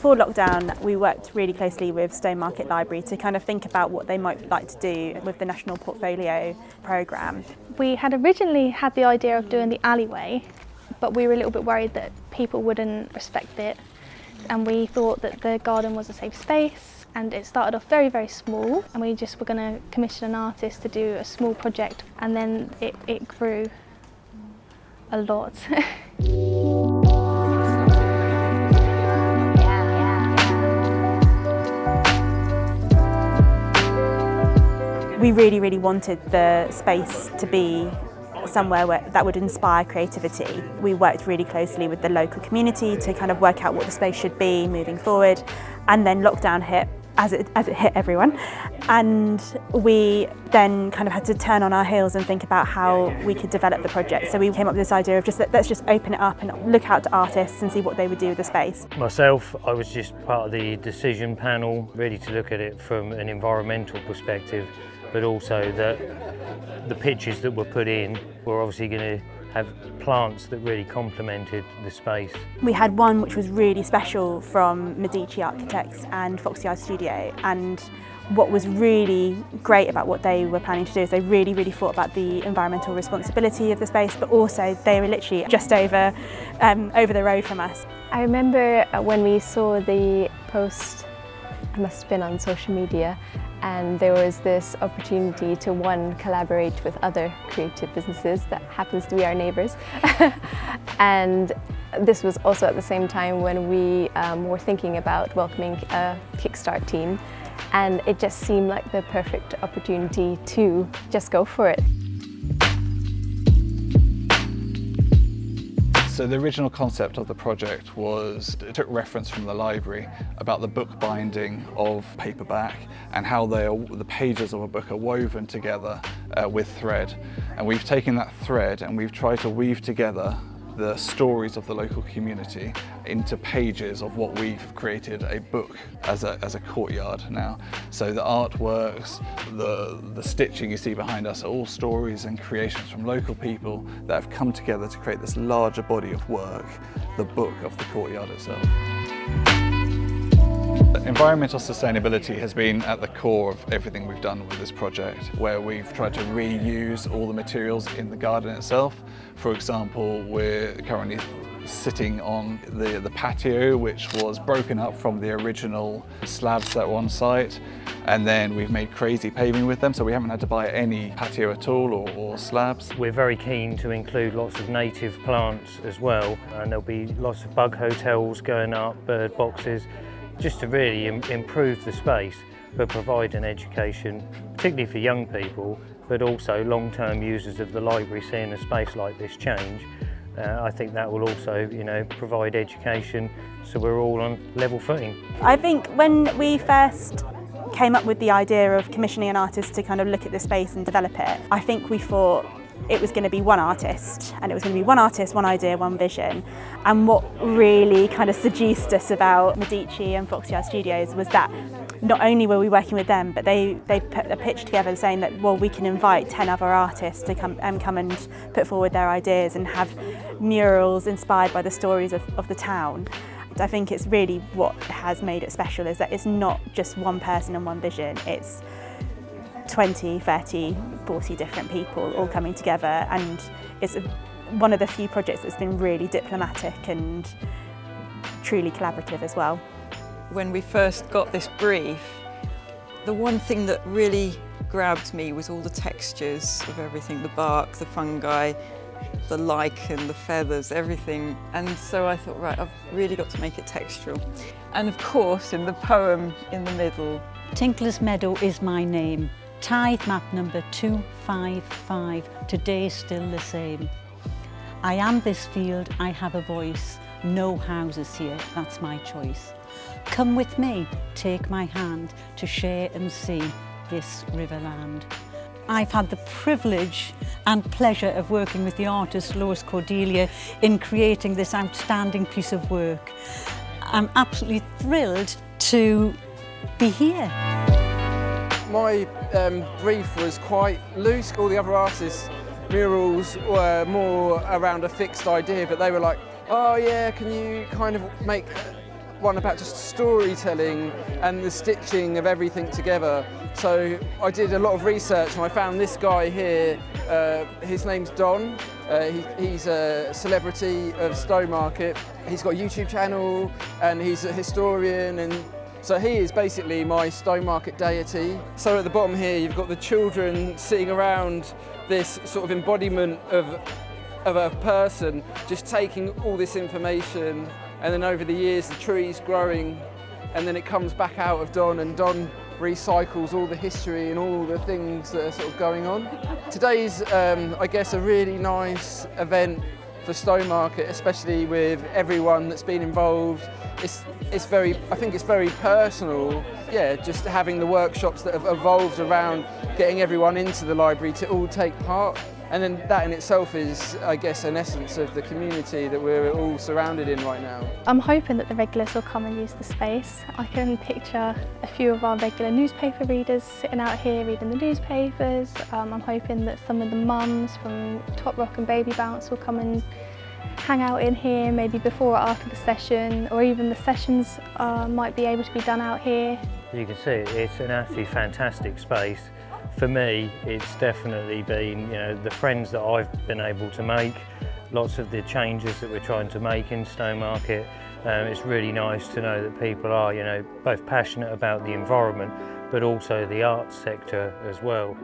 before lockdown, we worked really closely with Stowmarket Library to kind of think about what they might like to do with the National Portfolio programme. We had originally had the idea of doing the alleyway, but we were a little bit worried that people wouldn't respect it. And we thought that the garden was a safe space, and it started off very, very small, and we just were going to commission an artist to do a small project, and then it grew a lot. We really wanted the space to be somewhere that would inspire creativity. We worked really closely with the local community to kind of work out what the space should be moving forward, and then lockdown hit as it hit everyone, and we then kind of had to turn on our heels and think about how we could develop the project. So we came up with this idea of let's just open it up and look out to artists and see what they would do with the space. Myself, I was just part of the decision panel, ready to look at it from an environmental perspective, but also that the pictures that were put in were obviously going to have plants that really complemented the space. We had one which was really special from Medici Architects and Foxy Eye Studio, and what was really great about what they were planning to do is they really thought about the environmental responsibility of the space, but also they were literally just over the road from us. I remember when we saw the post, it must have been on social media, and there was this opportunity to collaborate with other creative businesses that happens to be our neighbours. And this was also at the same time when we were thinking about welcoming a Kickstart team, and it just seemed like the perfect opportunity to just go for it. So the original concept of the project was, it took reference from the library about the book binding of paperback and how the pages of a book are woven together with thread. And we've taken that thread and we've tried to weave together the stories of the local community into pages of what we've created a book as a courtyard now. So the artworks, the stitching you see behind us are all stories and creations from local people that have come together to create this larger body of work, the book of the courtyard itself. Environmental sustainability has been at the core of everything we've done with this project, where we've tried to reuse all the materials in the garden itself. For example, we're currently sitting on the patio, which was broken up from the original slabs that were on site, and then we've made crazy paving with them, so we haven't had to buy any patio at all or slabs. We're very keen to include lots of native plants as well, and there'll be lots of bug hotels going up, bird boxes, just to really improve the space, but provide an education, particularly for young people, but also long-term users of the library seeing a space like this change. I think that will also, provide education, so we're all on level footing. I think when we first came up with the idea of commissioning an artist to kind of look at the space and develop it, I think we thought it was going to be one artist, and it was going to be one artist, one idea, one vision. And what really kind of seduced us about Medici and Foxy Eye Studios was that not only were we working with them, but they put a pitch together saying that, well, we can invite 10 other artists to come and put forward their ideas and have murals inspired by the stories of the town. I think it's really what has made it special, is that it's not just one person and one vision, it's 20, 30, 40 different people all coming together, and it's one of the few projects that's been really diplomatic and truly collaborative as well. When we first got this brief, the one thing that really grabbed me was all the textures of everything, the bark, the fungi, the lichen, the feathers, everything. And so I thought, right, I've really got to make it textural. And of course, in the poem in the middle, Tinkler's Meadow is my name. Tithe map number 255, today still the same. I am this field, I have a voice, no houses here, that's my choice. Come with me, take my hand, to share and see this riverland. I've had the privilege and pleasure of working with the artist Lois Cordelia in creating this outstanding piece of work. I'm absolutely thrilled to be here. My brief was quite loose. All the other artists' murals were more around a fixed idea, but they were like, oh yeah, can you kind of make one about just storytelling and the stitching of everything together. So I did a lot of research and I found this guy here. His name's Don. He's a celebrity of Stowmarket. He's got a YouTube channel and he's a historian, and so he is basically my Stowmarket deity. So at the bottom here you've got the children sitting around this sort of embodiment of a person, just taking all this information, and then over the years the tree's growing and then it comes back out of Don, and Don recycles all the history and all the things that are sort of going on. Today's, I guess, a really nice event for Stowmarket, especially with everyone that's been involved. It's very, I think it's very personal. Yeah, just having the workshops that have evolved around getting everyone into the library to all take part. And then that in itself is, I guess, an essence of the community that we're all surrounded in right now. I'm hoping that the regulars will come and use the space. I can picture a few of our regular newspaper readers sitting out here reading the newspapers. I'm hoping that some of the mums from Top Rock and Baby Bounce will come and hang out in here, maybe before or after the session, or even the sessions might be able to be done out here. You can see it's an absolutely fantastic space. For me, it's definitely been, you know, the friends that I've been able to make, lots of the changes that we're trying to make in Stowmarket. It's really nice to know that people are, you know, both passionate about the environment, but also the arts sector as well.